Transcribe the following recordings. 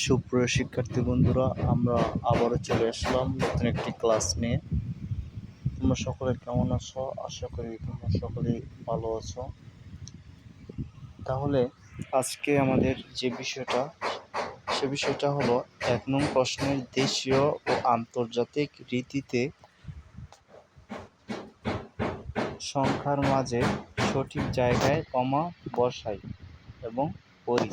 সুপ্রিয় শিক্ষার্থী বন্ধুরা, আমরা আবারও চলে আসলাম নতুন একটি ক্লাস নিয়ে। তোমরা সকলে কেমন আছো? আশা করি তোমরা সকলেই ভালো আছো। তাহলে আজকে আমাদের যে বিষয়টা হলো ১ নং প্রশ্নের দেশীয় ও আন্তর্জাতিক রীতিতে সংখ্যার মাঝে সঠিক জায়গায় কমা বসাই এবং পড়ি।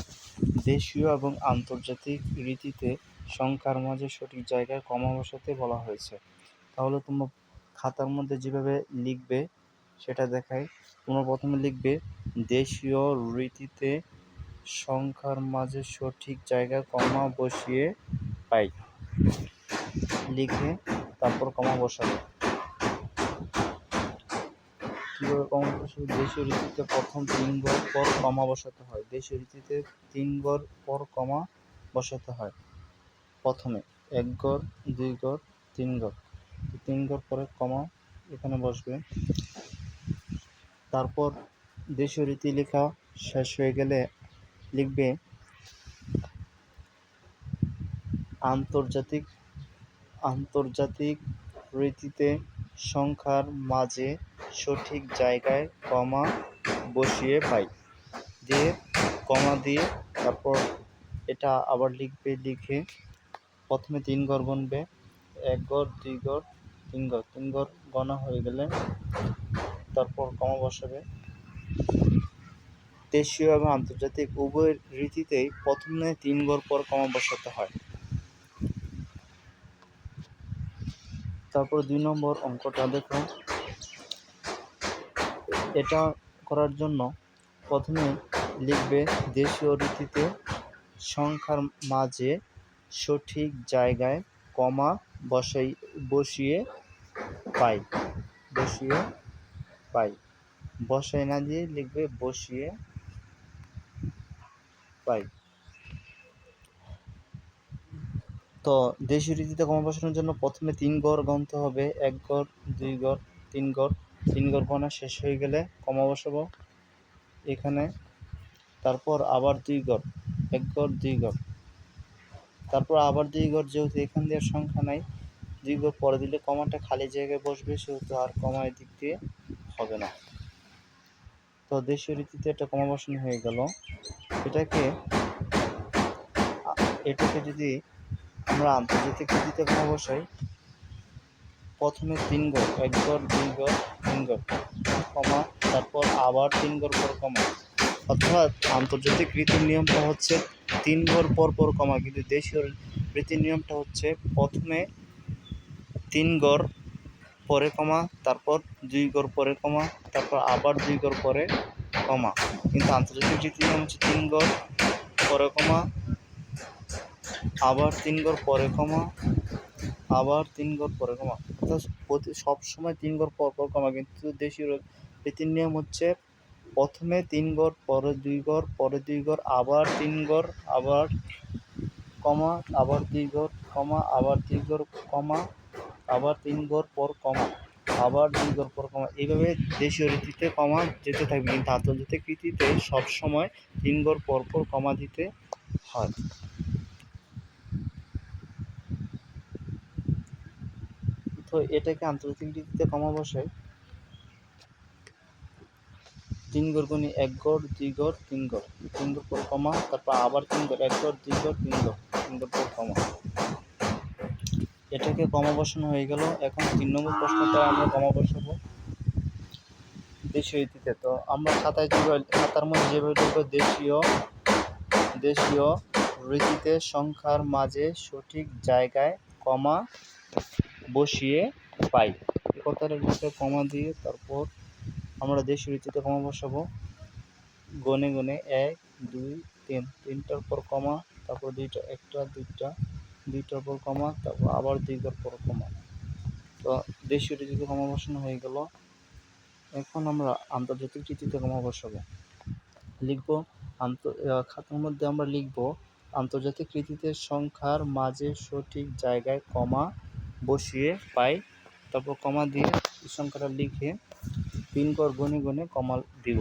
দেশীয় এবং আন্তর্জাতিক রীতিতে সংখ্যার মাঝে সঠিক জায়গায় কমা বসাতে বলা হয়েছে। তাহলে তোমরা খাতার মধ্যে যেভাবে লিখবে সেটা দেখাই। তোমরা প্রথমে লিখবে দেশীয় রীতিতে সংখ্যার মাঝে সঠিক জায়গায় কমা বসিয়ে পাই, লিখে তারপর কমা বসাবে। কীভাবে কমা বসাবে? দেশীয় রীতিতে প্রথম ৩ ঘর পর কমা বসাতে হয়। দেশীয় রীতিতে ৩ ঘর পর কমা বসাতে হয়। প্রথমে ১ ঘর, ২ ঘর, ৩ ঘর। ৩ ঘর পরে কমা এখানে বসবে। তারপর দেশীয় রীতি লেখা শেষ হয়ে গেলে লিখবে আন্তর্জাতিক রীতিতে সংখ্যার মাঝে সঠিক জায়গায় কমা বসিয়ে পাই, দিয়ে কমা দিয়ে তারপর এটা আবার লিখবে। লিখে প্রথমে ৩ ঘর গুনবে, ১ ঘর, ২ ঘর, ৩ ঘর। ৩ ঘর গণা হয়ে গেলে তারপর কমা বসাবে। দেশীয় এবং আন্তর্জাতিক উভয় রীতিতেই প্রথমে ৩ ঘর পর কমা বসাতে হয়। তারপর ২ নম্বর অঙ্কটা দেখো। এটা করার জন্য প্রথমে লিখবে দেশীয় রীতিতে সংখ্যার মাঝে সঠিক জায়গায় কমা বসিয়ে পাই। বসাই না দিয়ে লিখবে বসিয়ে পাই। তো দেশীয় রীতিতে কমা বসানোর জন্য প্রথমে ৩ ঘর গুনতে হবে। ১ ঘর, ২ ঘর, ৩ ঘর। ৩ ঘর গোনা শেষ হয়ে গেলে কমা বসাবো এখানে। তারপর আবার ২ ঘর, ১ ঘর, ২ ঘর। তারপর আবার ২ ঘর, যেহেতু এখান দিয়ে সংখ্যা নাই, ২ ঘর পরে দিলে কমাটা খালি জায়গায় বসবে, সেহেতু আর কমা এদিক দিয়ে হবে না। তো দেশীয় রীতিতে একটা কমা বসানো হয়ে গেল। এটাকে যদি আমরা আন্তর্জাতিক রীতিতে কমা বসাই, প্রথমে ৩ ঘর, ১ ঘর, ২ ঘর, ৩ ঘর, কমা, তারপর আবার ৩ ঘর পর কমা। অর্থাৎ আন্তর্জাতিক রীতির নিয়মটা হচ্ছে ৩ ঘর পর পর কমা, কিন্তু দেশীয় রীতির নিয়মটা হচ্ছে প্রথমে ৩ ঘর পরে কমা, তারপর ২ ঘর পরে কমা, তারপর আবার ২ ঘর পরে কমা। কিন্তু আন্তর্জাতিক রীতির নিয়ম হচ্ছে ৩ ঘর পরে কমা, আবার ৩ ঘর পরে কমা, আবার ৩ ঘর পরে কমা। অর্থাৎ সবসময় ৩ ঘর পর পর কমা। কিন্তু দেশীয় রীতির নিয়ম হচ্ছে প্রথমে ৩ ঘর, পরে ২ ঘর, পরে ২ ঘর, আবার ৩ ঘর, আবার কমা, আবার ২ ঘর, কমা, আবার ২ ঘর, কমা, আবার ৩ ঘর পর কমা, আবার ২ ঘর পর কমা। এইভাবে দেশীয় রীতিতে কমা যেতে থাকবে, কিন্তু আন্তর্জাতিক রীতিতে সবসময় ৩ ঘর পর পর কমা দিতে হয়। তো এটাকে আন্তর্জাতিক রীতিতে কমা বসাই। ৩ ঘর গুনি ১ ঘর, ২ ঘর, ৩ ঘর। ৩ ঘর পর কমা, তারপর আবার ৩ ঘর, ১ ঘর, ২ ঘর, ৩ ঘর। ৩ ঘর পর কমা। এটাকে কমা বসানো হয়ে গেল। এখন ৩ নম্বর প্রশ্নটা আমরা কমা বসাবো দেশীয় রীতিতে। তো আমরা খাতার মধ্যে যেভাবে লিখবো দেশীয় রীতিতে সংখ্যার মাঝে সঠিক জায়গায় কমা বসিয়ে পাই। এই কথাটার ভিতরে কমা দিয়ে তারপর আমরা দেশীয় রীতিতে কমা বসাবো। গনে ১, ২, ৩। ৩টার পর কমা, তারপর ২টা, ১টা, ২টা, ২টার পর কমা, তারপর আবার ২ ঘর পর কমা। তো দেশীয় রীতিতে কমা বসানো হয়ে গেল। এখন আমরা আন্তর্জাতিক রীতিতে কমা বসাবো। লিখব খাতার মধ্যে আমরা লিখব আন্তর্জাতিক রীতিতে সংখ্যার মাঝে সঠিক জায়গায় কমা বসিয়ে পাই। তারপর কমা দিয়ে এই সংখ্যাটা লিখে ৩ ঘর গুনে কমা দিব।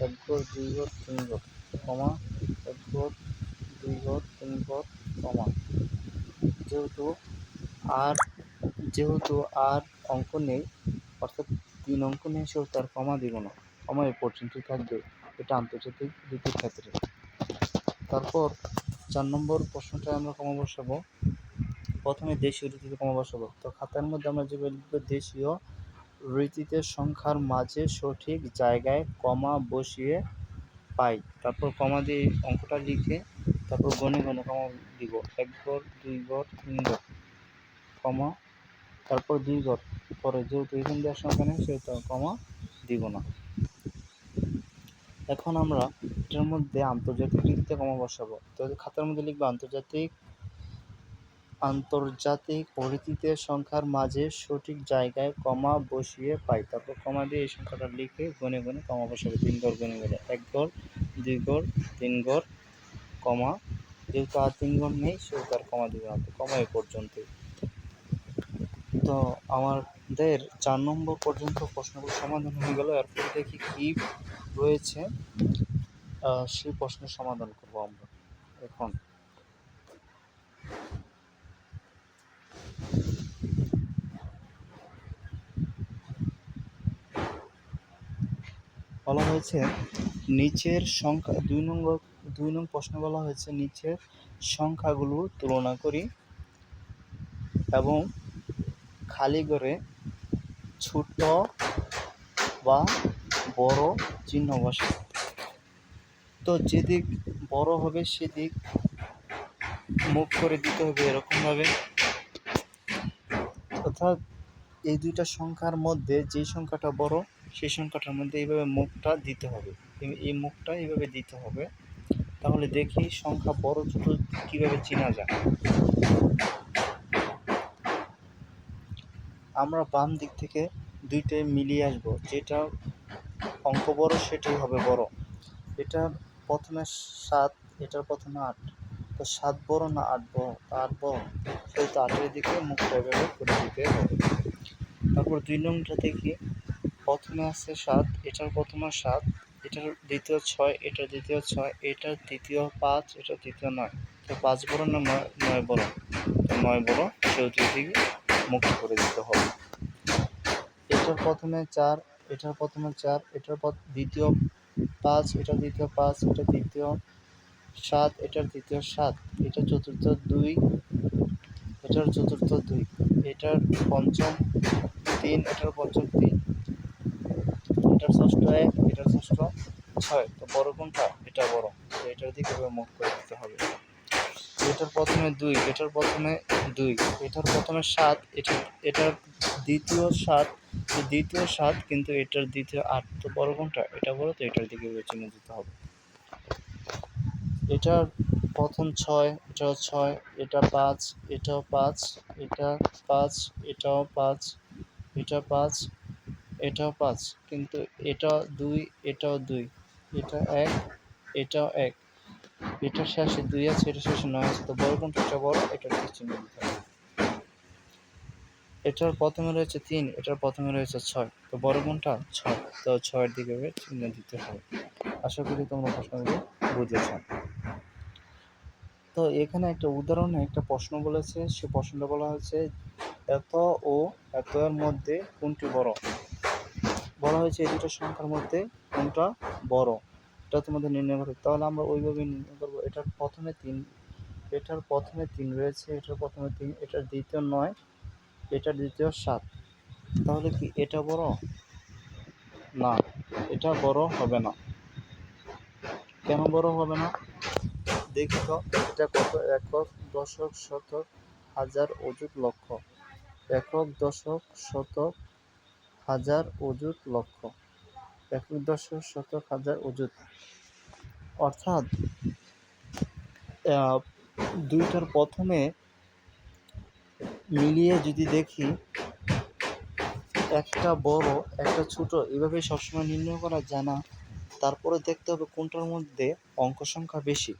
১ ঘর, ২ ঘর, ৩ ঘর, কমা, ১ ঘর, দুই ঘর তিন ঘর কমা। যেহেতু আর যেহেতু আর অঙ্ক নেই, অর্থাৎ 3 অঙ্ক নেই, সেহেতু তার কমা দিব না, কমা এ পর্যন্তই থাকবে। এটা আন্তর্জাতিক রীতির ক্ষেত্রে। তারপর 4 নম্বর প্রশ্নটায় আমরা কমা বসাবো। প্রথমে দেশীয় রীতিতে কমা বসাবো। তো খাতার মধ্যে আমরা যেভাবে লিখবো, দেশীয় রীতিতে সংখ্যার মাঝে সঠিক জায়গায় কমা বসিয়ে পাই। তারপর কমা দিয়ে অঙ্কটা লিখে তারপর গণে গণে কমা দিব। 1 ঘর 2 ঘর 3 ঘর কমা, তারপর 2 ঘর, পরে যেহেতু এখান দেওয়ার সংখ্যা নেই সেহেতু কমা দিব না। এখন আমরা এটার মধ্যে আন্তর্জাতিক রীতিতে কমা বসাবো। তো খাতার মধ্যে লিখবো আন্তর্জাতিক রীতিতে সংখ্যার মাঝে সঠিক জায়গায় কমা বসিয়ে পাই। তারপর কমা দিয়ে এই সংখ্যাটা লিখে গণে গণে কমা বসাবো। 3 ঘর গণে গেলে 1 ঘর 2 ঘর 3 ঘর কমা, যেহেতু আর 3 ঘর নেই সেহেতু আর কমা দিব না, তো কমা এই পর্যন্তই। তো আমাদের 4 নম্বর পর্যন্ত প্রশ্নগুলো সমাধান হয়ে গেল। এরপর দেখি কি রয়েছে, সেই প্রশ্নের সমাধান করব আমরা এখন। বলা হয়েছে নিচের সংখ্যা 2 নং প্রশ্নে বলা হয়েছে নিচের সংখ্যাগুলো তুলনা করি এবং খালি ঘরে ছোট বা বড় চিহ্ন বসে। তো যেদিক বড় হবে সেদিক মুখ করে দিতে হবে এরকমভাবে, অর্থাৎ এই দুইটা সংখ্যার মধ্যে যে সংখ্যাটা বড় সেই সংখ্যাটার মধ্যে এইভাবে মুখটা দিতে হবে, এই মুখটা এইভাবে দিতে হবে। তাহলে দেখি সংখ্যা বড় ছোট কিভাবে চেনা যায়। আমরা বাম দিক থেকে দুইটাই মিলিয়ে আসবো, যেটা অঙ্ক বড় সেটাই হবে বড়। এটা প্রথমে 7, এটার প্রথমে 8, তো 7 বড় না 8 বড়? 8 বড়, সেহেতু 8-এর দিকে মুখটা এভাবে করে দিতে হবে। তারপর 2 নংটা দেখি, প্রথমে আছে 7, এটার প্রথমে 7, এটার দ্বিতীয় 6, এটার দ্বিতীয় 6, এটার তৃতীয় 5, এটার তৃতীয় 9, তো 5 বড় না 9 বড়? তো 9 বড়, সেহেতু এদিকে মুক্ত করে দিতে হবে। এটার প্রথমে 4, এটার প্রথমে 4, এটার দ্বিতীয় 5, এটার দ্বিতীয় 5, এটার দ্বিতীয় 7, এটার তৃতীয় 7, এটার চতুর্থ 2, এটার চতুর্থ 2, এটার পঞ্চম 3, এটার পঞ্চম 3, এটার ষষ্ঠ 1, এটার ষষ্ঠ 6, তো বড় কোনটা? এটা বড়, তো এটার দিকে মুখ করে দিতে হবে। এটার প্রথমে 2, এটার প্রথমে 2, এটার প্রথমে 7, এটার দ্বিতীয় 7, তো দ্বিতীয় 7, কিন্তু এটার দ্বিতীয় 8, তো বড় কোনটা? এটা বড়, তো এটার দিকে চিহ্ন দিতে হবে। এটার প্রথম 6, এটাও 6, এটা 5, এটাও 5, এটা 5, এটাও 5, এটা 5, এটাও 5, কিন্তু এটা 2, এটাও 2, এটা 1, এটাও 1, এটার শেষে 2 আছে, এটার শেষে 9 আছে, তো বড় কোনটা? এটা বড়, এটার দিকে চিহ্ন দিতে হবে। এটার প্রথমে রয়েছে 3, এটার প্রথমে রয়েছে 6, তো বড় কোনটা? 6, তো 6-এর দিকে চিহ্ন দিতে হবে। আশা করি তোমরা প্রশ্নগুলো বুঝেছ। তো এখানে একটা উদাহরণে একটা প্রশ্ন বলেছে, সে প্রশ্নটা বলা হয়েছে এত ও এত এর মধ্যে কোনটি বড়? বলা হয়েছে এই দুটো সংখ্যার মধ্যে কোনটা বড়, এটা তোমাদের নির্ণয় করতে। তাহলে আমরা ওইভাবে নির্ণয় করবো। এটার প্রথমে 3 রয়েছে, এটার প্রথমে 3, এটার দ্বিতীয় 9, এটার দ্বিতীয় 7, তাহলে কি এটা বড়? না, এটা বড় হবে না। কেন বড় হবে না? দেখি তো, এটা কত? একক, দশক, শতক, হাজার, অযুত, লক্ষ। একক, দশক, শতক, হাজার, অযুত, লক্ষ। একক, দশক, শতক, হাজার, অযুত, অর্থাৎ দুইটার প্রথমে মিলিয়ে যদি দেখি একটা বড় একটা ছোট, এভাবে সবসময় নির্ণয় করা যায় না। তারপরে দেখতে হবে কোনটার মধ্যে অঙ্ক সংখ্যা বেশি।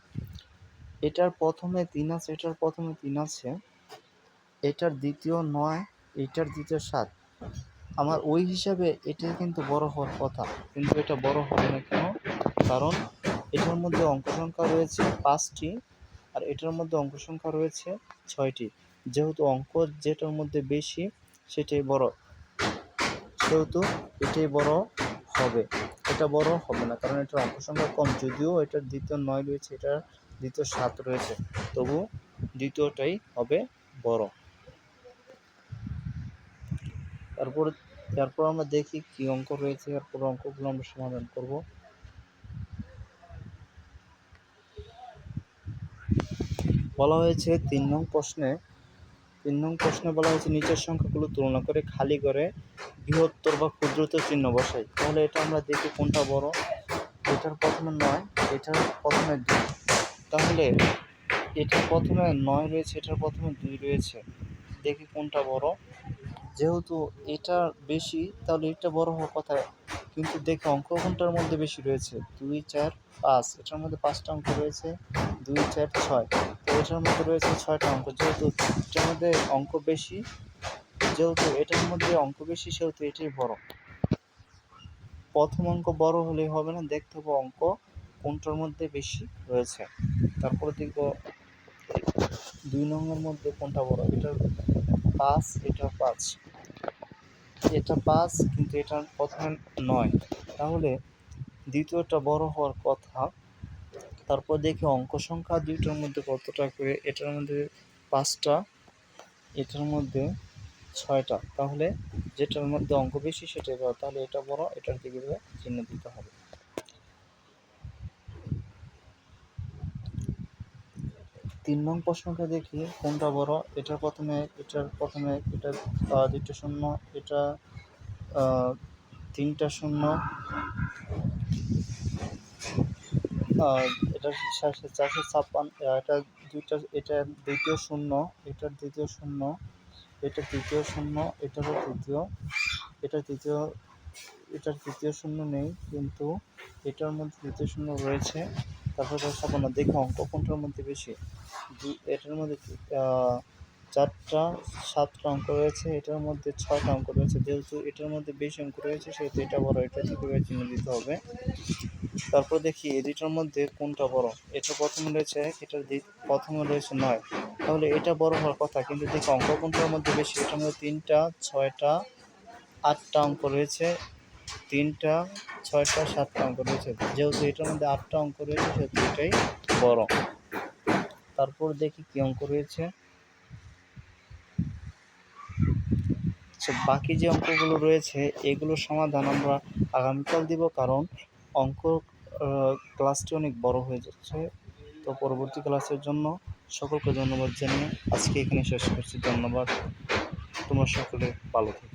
এটার প্রথমে 3 আছে, এটার প্রথমে 3 আছে, এটার দ্বিতীয় 9, এটার দ্বিতীয় 7, আমার ওই হিসাবে এটাই কিন্তু বড় হওয়ার কথা, কিন্তু এটা বড় হবে না। কেন? কারণ এটার মধ্যে অঙ্ক সংখ্যা রয়েছে 5টি আর এটার মধ্যে অঙ্ক সংখ্যা রয়েছে 6টি। যেহেতু অঙ্ক যেটার মধ্যে বেশি সেটাই বড়, সেহেতু এটাই বড় হবে, এটা বড় হবে না, কারণ এটার অঙ্ক সংখ্যা কম। যদিও এটার দ্বিতীয় 9 রয়েছে, এটার দ্বিতীয় 7 রয়েছে, তবু দ্বিতীয়টাই হবে বড়। তারপর আমরা দেখি কি অঙ্ক রয়েছে, তারপর অঙ্কগুলো আমরা সমাধান করব। বলা হয়েছে 3 নং প্রশ্নে বলা হয়েছে নিচের সংখ্যাগুলো তুলনা করে খালি করে বৃহত্তর বা ক্ষুদ্রতর চিহ্ন বসাই। তাহলে এটা আমরা দেখি কোনটা বড়। এটার প্রথমে 9, এটার প্রথমে 2, তাহলে এটার প্রথমে 9 রয়েছে, এটার প্রথমে 2 রয়েছে, দেখি কোনটা বড়। যেহেতু এটা বেশি তাহলে এটা বড় হওয়ার কথা, কিন্তু দেখি অঙ্ক কোনটার মধ্যে বেশি রয়েছে। 2, 4, 5, এটার মধ্যে 5টা অঙ্ক রয়েছে। 2, 4, 6, তো এটার মধ্যে রয়েছে 6টা অঙ্ক। যেহেতু এটার মধ্যে অঙ্ক বেশি, সেহেতু এটাই বড়। প্রথম অঙ্ক বড় হলেই হবে না, দেখতে হবে অঙ্ক কোনটার মধ্যে বেশি রয়েছে। তারপরে দেখব 2 নম্বরের মধ্যে কোনটা বড়। এটার 5, এটা 5, এটা 5, কিন্তু এটা প্রথমে 9, তাহলে দ্বিতীয়টা বড় হওয়ার কথা। তারপর দেখি অঙ্ক সংখ্যা দুইটার মধ্যে কতটা করে। এটার মধ্যে 5টা, এটার মধ্যে 6টা, তাহলে যেটার মধ্যে অঙ্ক বেশি সেটাই বড়, তাহলে এটা বড়, এটার দিকে চিহ্ন দিতে হবে। 3 নং প্রশ্নটা দেখি কোনটা বড়। এটার প্রথমে 1, এটার প্রথমে 1, এটা 2টা শূন্য, এটা 3টা শূন্য, এটা 456, এটা দ্বিতীয় শূন্য, এটার দ্বিতীয় শূন্য, এটার তৃতীয় শূন্য, এটারও তৃতীয়, এটার তৃতীয় শূন্য নেই, কিন্তু এটার মধ্যে তৃতীয় শূন্য রয়েছে। তারপর 56, দেখি অঙ্ক কোনটার মধ্যে বেশি। এটার মধ্যে 4টা 7টা অঙ্ক রয়েছে, এটার মধ্যে 6টা অঙ্ক রয়েছে। যেহেতু এটার মধ্যে বেশি অঙ্ক রয়েছে সেহেতু এটা বড়, এটা থেকে চিহ্ন দিতে হবে। তারপর দেখি এই দুইটার মধ্যে কোনটা বড়। এটা প্রথমে রয়েছে, এটার প্রথমে রয়েছে 9, তাহলে এটা বড় হওয়ার কথা, কিন্তু দেখি অঙ্ক কোনটার মধ্যে বেশি। এটার মধ্যে 3টা 6টা 8টা অঙ্ক রয়েছে, 3টা 6টা 7টা অঙ্ক রয়েছে। যেহেতু এটার মধ্যে 8টা অঙ্ক রয়েছে সেহেতু এটাই বড়। তারপর দেখি কি অঙ্ক রয়েছে। বাকি যে অঙ্কগুলো রয়েছে এগুলোর সমাধান আমরা আগামীকাল দিব, কারণ অঙ্ক ক্লাসটি অনেক বড় হয়ে যাচ্ছে। তো পরবর্তী ক্লাসের জন্য সকলকে ধন্যবাদ জানিয়ে আজকে এখানে শেষ করছি। ধন্যবাদ, তোমরা সকলে ভালো থেকো।